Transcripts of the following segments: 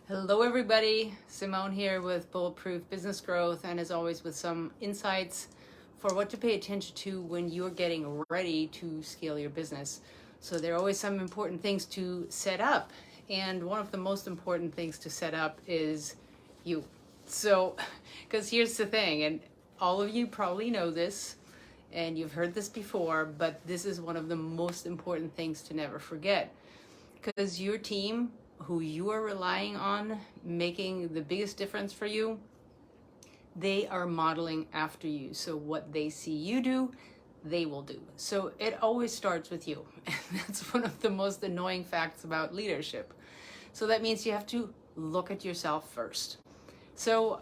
Hello everybody, Simone here with Bulletproof Business Growth, and as always with some insights for what to pay attention to when you're getting ready to scale your business. So there are always some important things to set up, and one of the most important things to set up is you. So, because here's the thing, and all of you probably know this, and you've heard this before, but this is one of the most important things to never forget. Because your team, who you are relying on making the biggest difference for you, they are modeling after you. So what they see you do, they will do. So it always starts with you. And that's one of the most annoying facts about leadership. So that means you have to look at yourself first. So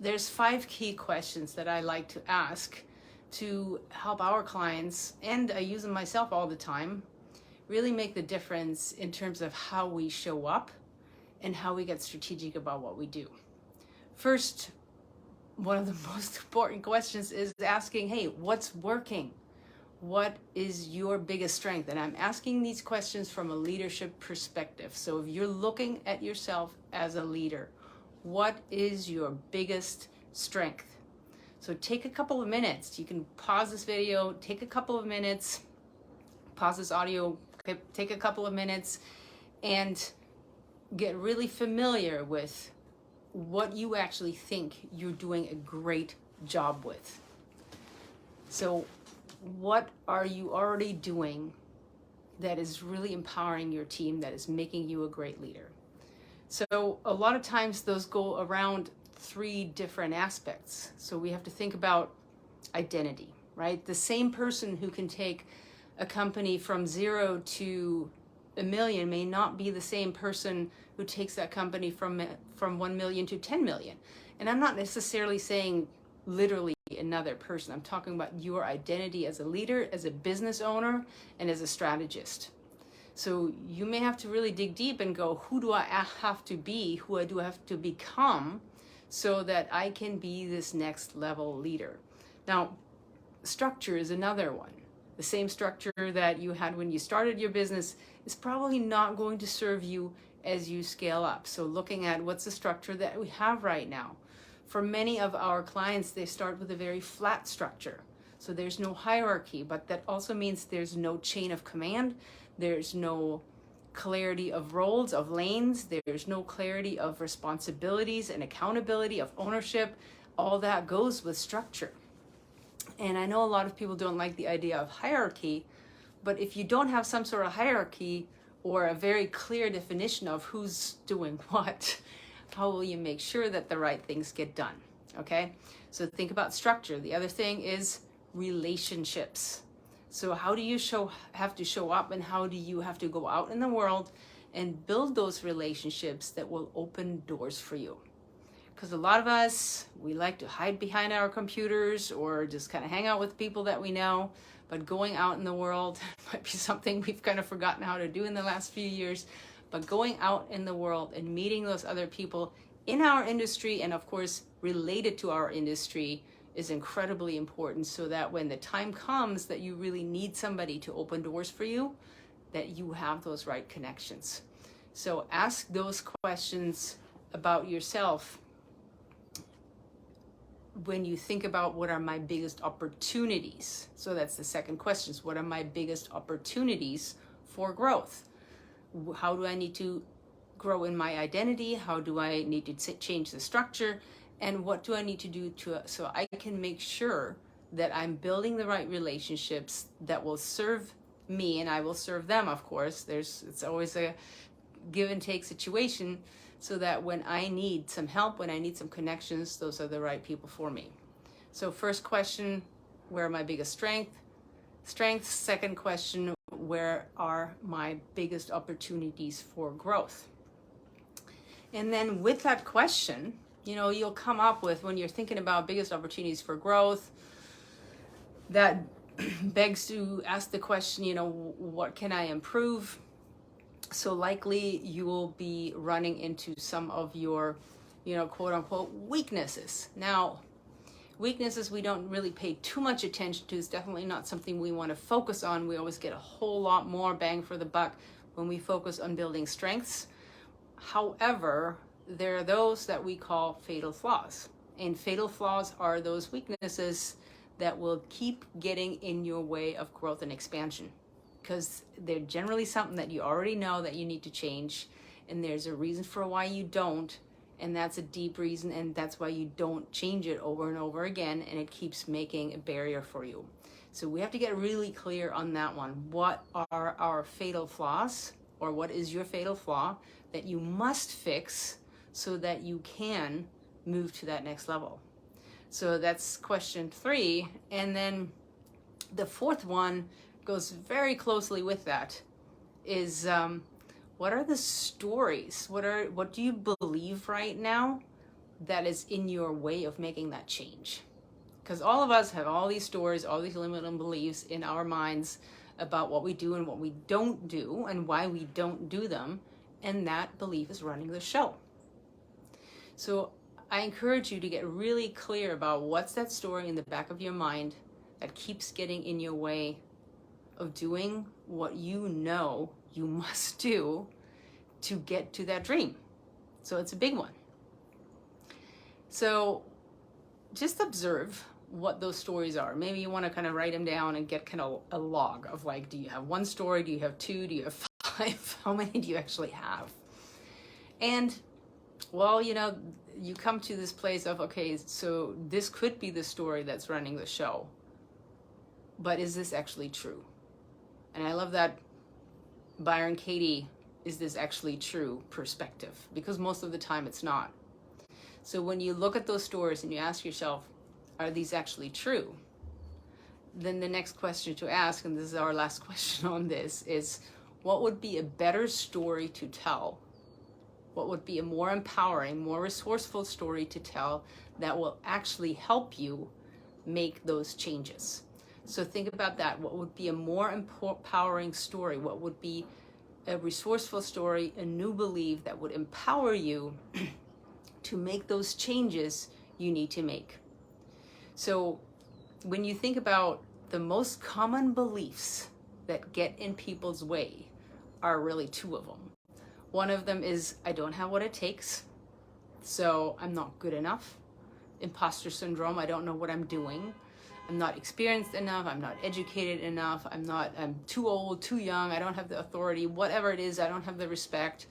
there's 5 key questions that I like to ask to help our clients, and I use them myself all the time, really make the difference in terms of how we show up and how we get strategic about what we do. First, one of the most important questions is asking, hey, what's working? What is your biggest strength? And I'm asking these questions from a leadership perspective. So if you're looking at yourself as a leader, what is your biggest strength? So take a couple of minutes. You can pause this video, take a couple of minutes, pause this audio, take a couple of minutes and get really familiar with what you actually think you're doing a great job with. So what are you already doing that is really empowering your team, that is making you a great leader? So a lot of times those go around 3 different aspects. So we have to think about identity, right? The same person who can take a company from 0 to $1 million may not be the same person who takes that company from 1 million to 10 million. And I'm not necessarily saying literally another person. I'm talking about your identity as a leader, as a business owner, and as a strategist. So you may have to really dig deep and go, who do I have to be? Who do I have to become so that I can be this next level leader? Now, structure is another one. The same structure that you had when you started your business is probably not going to serve you as you scale up. So looking at what's the structure that we have right now. For many of our clients, they start with a very flat structure. So there's no hierarchy, but that also means there's no chain of command. There's no clarity of roles, of lanes. There's no clarity of responsibilities and accountability, of ownership. All that goes with structure. And I know a lot of people don't like the idea of hierarchy, but if you don't have some sort of hierarchy or a very clear definition of who's doing what, how will you make sure that the right things get done? Okay, so think about structure. The other thing is relationships. So how do you have to show up, and how do you have to go out in the world and build those relationships that will open doors for you? Because a lot of us, we like to hide behind our computers or just kind of hang out with people that we know, but going out in the world might be something we've kind of forgotten how to do in the last few years. But going out in the world and meeting those other people in our industry, and of course related to our industry, is incredibly important, so that when the time comes that you really need somebody to open doors for you, that you have those right connections. So ask those questions about yourself when you think about what are my biggest opportunities. So that's the second question. What are my biggest opportunities for growth? How do I need to grow in my identity? How do I need to change the structure? And what do I need to do so I can make sure that I'm building the right relationships that will serve me, and I will serve them, of course. It's always a give and take situation, so that when I need some help, when I need some connections, those are the right people for me. So first question, where are my biggest strengths? Second question, where are my biggest opportunities for growth? And then with that question, you'll come up with, when you're thinking about biggest opportunities for growth, that begs to ask the question, what can I improve? So likely you will be running into some of your, quote unquote, weaknesses. Now, weaknesses we don't really pay too much attention to. It's definitely not something we want to focus on. We always get a whole lot more bang for the buck when we focus on building strengths. However, there are those that we call fatal flaws. And fatal flaws are those weaknesses that will keep getting in your way of growth and expansion, because they're generally something that you already know that you need to change, and there's a reason for why you don't, and that's a deep reason, and that's why you don't change it over and over again, and it keeps making a barrier for you. So we have to get really clear on that one. What are our fatal flaws, or what is your fatal flaw that you must fix so that you can move to that next level? So that's question 3. And then the fourth one goes very closely with that, is what are the stories? What do you believe right now that is in your way of making that change? Because all of us have all these stories, all these limiting beliefs in our minds about what we do and what we don't do and why we don't do them, and that belief is running the show. So I encourage you to get really clear about what's that story in the back of your mind that keeps getting in your way of doing what you know you must do to get to that dream. So it's a big one. So just observe what those stories are. Maybe you want to kind of write them down and get kind of a log of, like, do you have 1 story? Do you have 2? Do you have 5? How many do you actually have? And, well, you come to this place of, okay, so this could be the story that's running the show, but is this actually true? And I love that Byron Katie, is this actually true perspective, because most of the time it's not. So when you look at those stories and you ask yourself, are these actually true? Then the next question to ask, and this is our last question on this, is what would be a better story to tell? What would be a more empowering, more resourceful story to tell that will actually help you make those changes? So think about that. What would be a more empowering story? What would be a resourceful story, a new belief that would empower you to make those changes you need to make? So when you think about the most common beliefs that get in people's way, are really 2 of them. One of them is, I don't have what it takes, so I'm not good enough. Imposter syndrome, I don't know what I'm doing. I'm not experienced enough, I'm not educated enough, I'm too old, too young, I don't have the authority, whatever it is, I don't have the respect.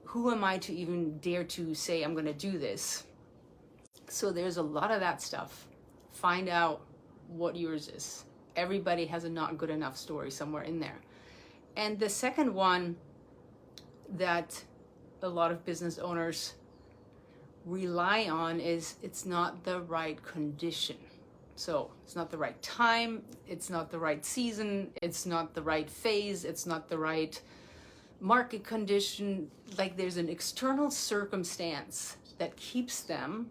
Who am I to even dare to say I'm gonna do this? So there's a lot of that stuff. Find out what yours is. Everybody has a not good enough story somewhere in there. And the second one that a lot of business owners rely on is, it's not the right condition. So it's not the right time, it's not the right season, it's not the right phase, it's not the right market condition. Like, there's an external circumstance that keeps them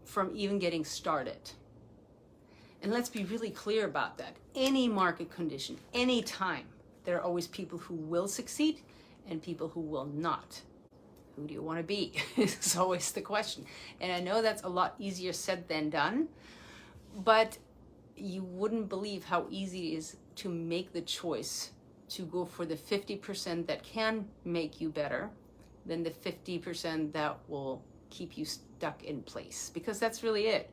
from even getting started. And let's be really clear about that. Any market condition, any time, there are always people who will succeed and people who will not. Who do you want to be? It's always the question. And I know that's a lot easier said than done, but you wouldn't believe how easy it is to make the choice to go for the 50% that can make you better than the 50% that will keep you stuck in place, because that's really it.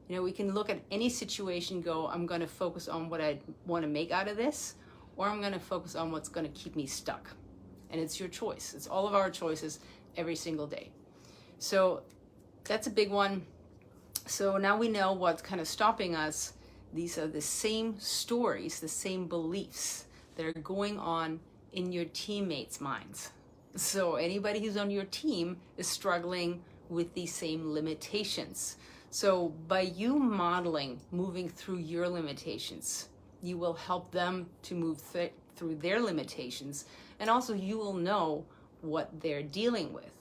We can look at any situation, go, I'm going to focus on what I want to make out of this, or I'm going to focus on what's going to keep me stuck. And it's your choice. It's all of our choices every single day. So that's a big one. So now we know what's kind of stopping us. These are the same stories, the same beliefs that are going on in your teammates' minds. So anybody who's on your team is struggling with these same limitations. So by you modeling, moving through your limitations, you will help them to move through their limitations, and also you will know what they're dealing with.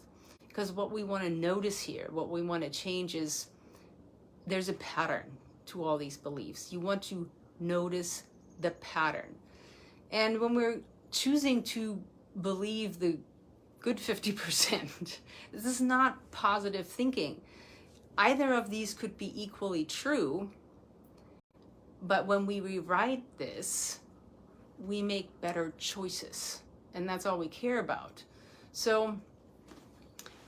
Because what we want to notice here, what we want to change is, there's a pattern to all these beliefs. You want to notice the pattern. And when we're choosing to believe the good 50%, this is not positive thinking. Either of these could be equally true, but when we rewrite this, we make better choices, and that's all we care about. So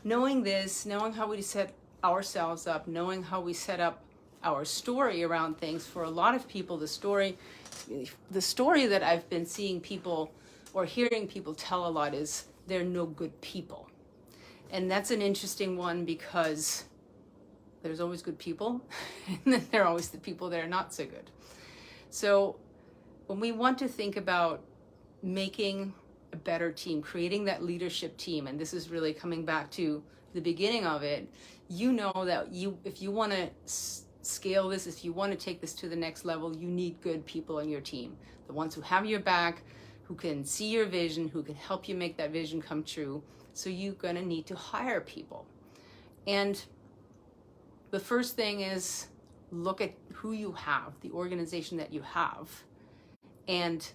knowing this, knowing how we set ourselves up, knowing how we set up our story around things, for a lot of people, the story that I've been seeing people or hearing people tell a lot is they're no good people. And that's an interesting one, because there's always good people, and then there are always the people that are not so good. So when we want to think about making a better team, creating that leadership team, and this is really coming back to the beginning of it, you know that if you want to scale this, if you want to take this to the next level, you need good people on your team. The ones who have your back, who can see your vision, who can help you make that vision come true. So you're going to need to hire people. And the first thing is look at who you have, the organization that you have, and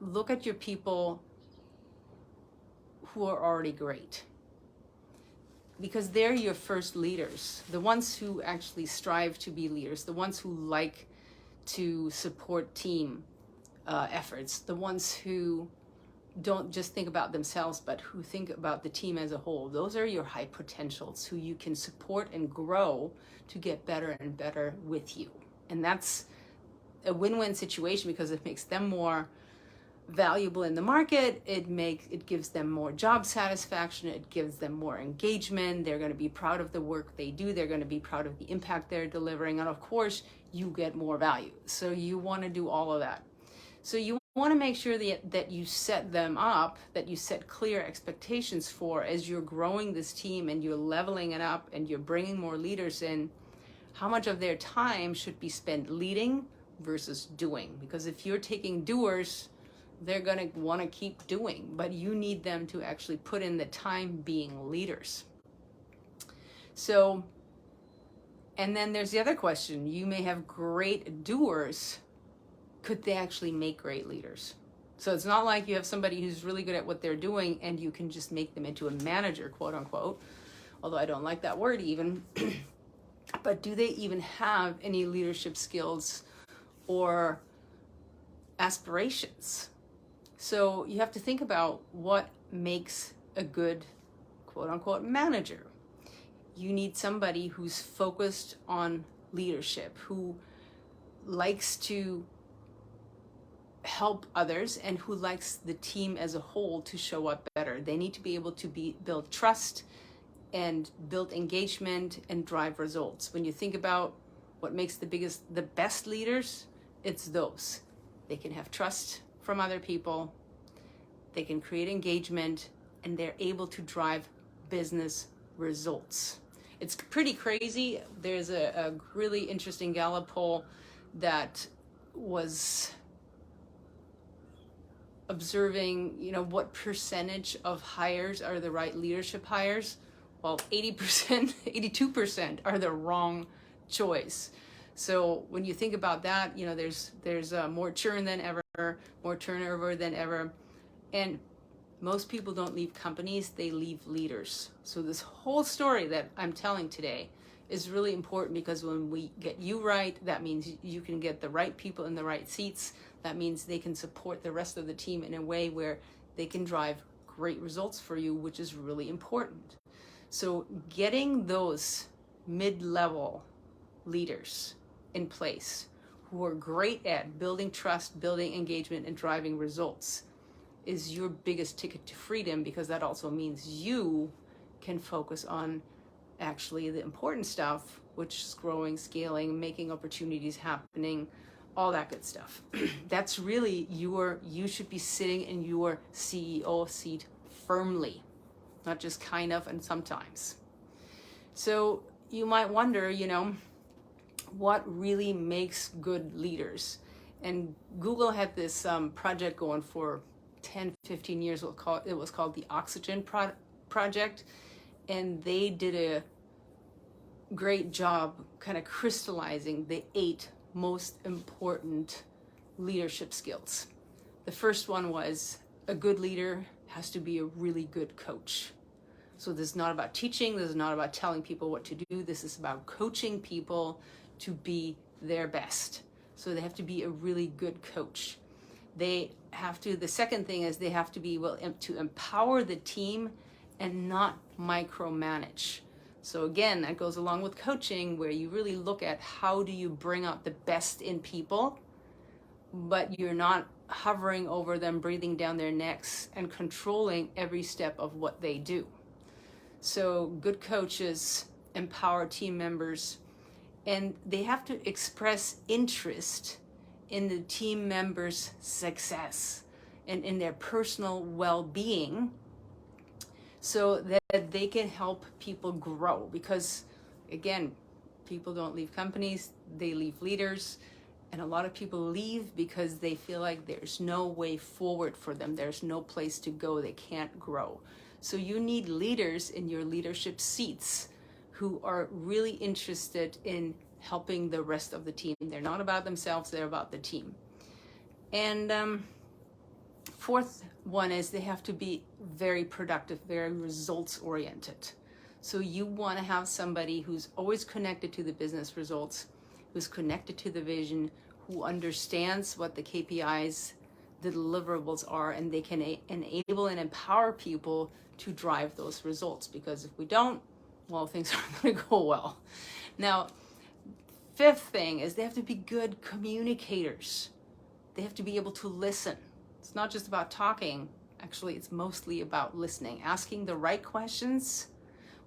look at your people who are already great, because they're your first leaders, the ones who actually strive to be leaders, the ones who like to support team efforts, the ones who don't just think about themselves, but who think about the team as a whole. Those are your high potentials who you can support and grow to get better and better with you. And that's a win-win situation, because it makes them more valuable in the market. It gives them more job satisfaction. It gives them more engagement. They're going to be proud of the work they do. They're going to be proud of the impact they're delivering. And of course, you get more value. So you want to do all of that. So you want to make sure that you set them up, that you set clear expectations for, as you're growing this team and you're leveling it up and you're bringing more leaders in, how much of their time should be spent leading versus doing. Because if you're taking doers, they're going to want to keep doing, but you need them to actually put in the time being leaders. So, and then there's the other question. You may have great doers. Could they actually make great leaders? So it's not like you have somebody who's really good at what they're doing and you can just make them into a manager, quote unquote, although I don't like that word even. But do they even have any leadership skills or aspirations? So you have to think about what makes a good, quote unquote, manager. You need somebody who's focused on leadership, who likes to help others, and who likes the team as a whole to show up better. They need to be able to build trust and build engagement and drive results. When you think about what makes the best leaders, it's those. They can have trust from other people, they can create engagement, and they're able to drive business results. It's pretty crazy. There's a really interesting Gallup poll that was observing, what percentage of hires are the right leadership hires. Well, 80%, 82% are the wrong choice. So when you think about that, there's more churn than ever, more turnover than ever. And most people don't leave companies, they leave leaders. So this whole story that I'm telling today is really important, because when we get you right, that means you can get the right people in the right seats. That means they can support the rest of the team in a way where they can drive great results for you, which is really important. So getting those mid-level leaders in place who are great at building trust, building engagement, and driving results is your biggest ticket to freedom, because that also means you can focus on actually the important stuff, which is growing, scaling, making opportunities happening, all that good stuff. That's really you should be sitting in your CEO seat firmly, not just kind of and sometimes. So you might wonder, what really makes good leaders? And Google had this project going for 10, 15 years. It was called the Oxygen Project. And they did a great job kind of crystallizing the 8 most important leadership skills. The first one was, a good leader has to be a really good coach. So this is not about teaching, this is not about telling people what to do, this is about coaching people to be their best. So they have to be a really good coach. the second thing is they have to be able to empower the team and not micromanage. So again, that goes along with coaching, where you really look at how do you bring out the best in people, but you're not hovering over them, breathing down their necks and controlling every step of what they do. So good coaches empower team members, and they have to express interest in the team members' success and in their personal well-being, so that they can help people grow. Because again, people don't leave companies, they leave leaders. And a lot of people leave because they feel like there's no way forward for them. There's no place to go. They can't grow. So you need leaders in your leadership seats who are really interested in helping the rest of the team. They're not about themselves, they're about the team. And fourth one is they have to be very productive, very results oriented. So you want to have somebody who's always connected to the business results, who's connected to the vision, who understands what the KPIs, the deliverables are, and they can enable and empower people to drive those results. Because if we don't, well, things aren't going to go well. Now, fifth thing is they have to be good communicators. They have to be able to listen. It's not just about talking. Actually, it's mostly about listening, asking the right questions.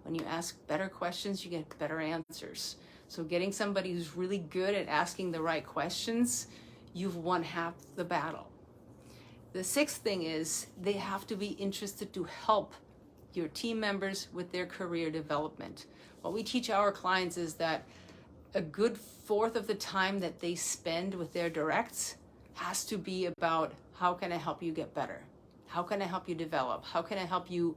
When you ask better questions, you get better answers. So getting somebody who's really good at asking the right questions, you've won half the battle. The sixth thing is they have to be interested to help your team members with their career development. What we teach our clients is that a good fourth of the time that they spend with their directs has to be about, how can I help you get better? How can I help you develop? How can I help you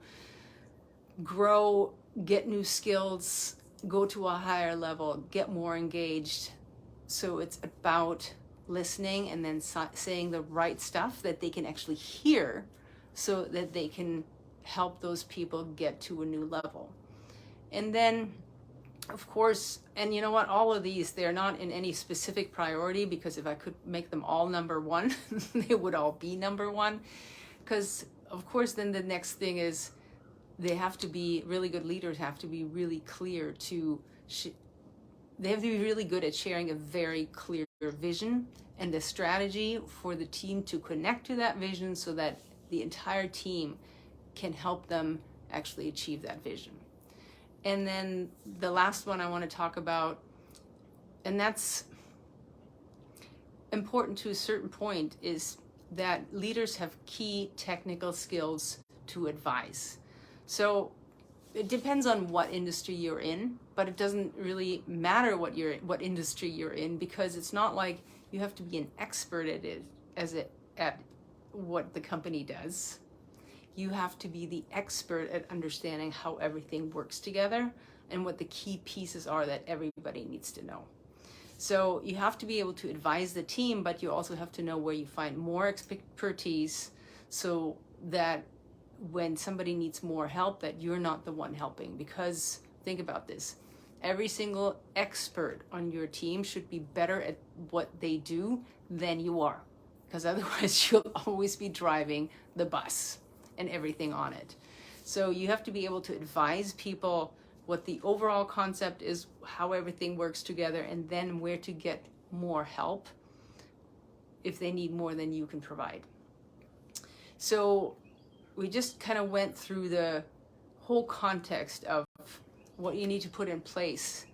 grow, get new skills, go to a higher level, get more engaged? So it's about listening and then saying the right stuff that they can actually hear, so that they can help those people get to a new level. And then, of course, and you know what, all of these, they're not in any specific priority, because if I could make them all number one, they would all be number one. Because of course, then the next thing is they have to be really good leaders, have to be really clear to, they have to be really good at sharing a very clear vision and the strategy for the team to connect to that vision, so that the entire team can help them actually achieve that vision. And then the last one I want to talk about, and that's important to a certain point, is that leaders have key technical skills to advise. So it depends on what industry you're in, but it doesn't really matter what industry you're in, because it's not like you have to be an expert at it at what the company does. You have to be the expert at understanding how everything works together and what the key pieces are that everybody needs to know. So you have to be able to advise the team, but you also have to know where you find more expertise, so that when somebody needs more help, that you're not the one helping. Because think about this, every single expert on your team should be better at what they do than you are, because otherwise you'll always be driving the bus and everything on it. So you have to be able to advise people what the overall concept is, how everything works together, and then where to get more help if they need more than you can provide. So we just kind of went through the whole context of what you need to put in place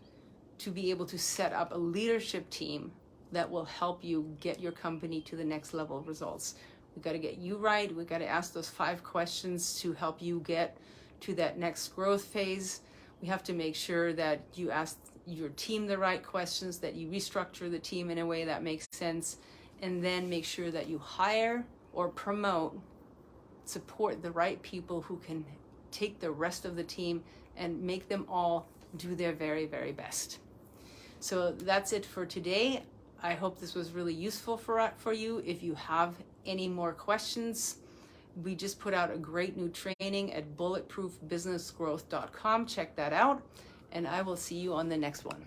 to be able to set up a leadership team that will help you get your company to the next level of results. We got to get you right. We got to ask those 5 questions to help you get to that next growth phase. We have to make sure that you ask your team the right questions, that you restructure the team in a way that makes sense, and then make sure that you hire or promote, support the right people who can take the rest of the team and make them all do their very, very best. So that's it for today. I hope this was really useful for you. If you have any more questions, we just put out a great new training at bulletproofbusinessgrowth.com. Check that out, and I will see you on the next one.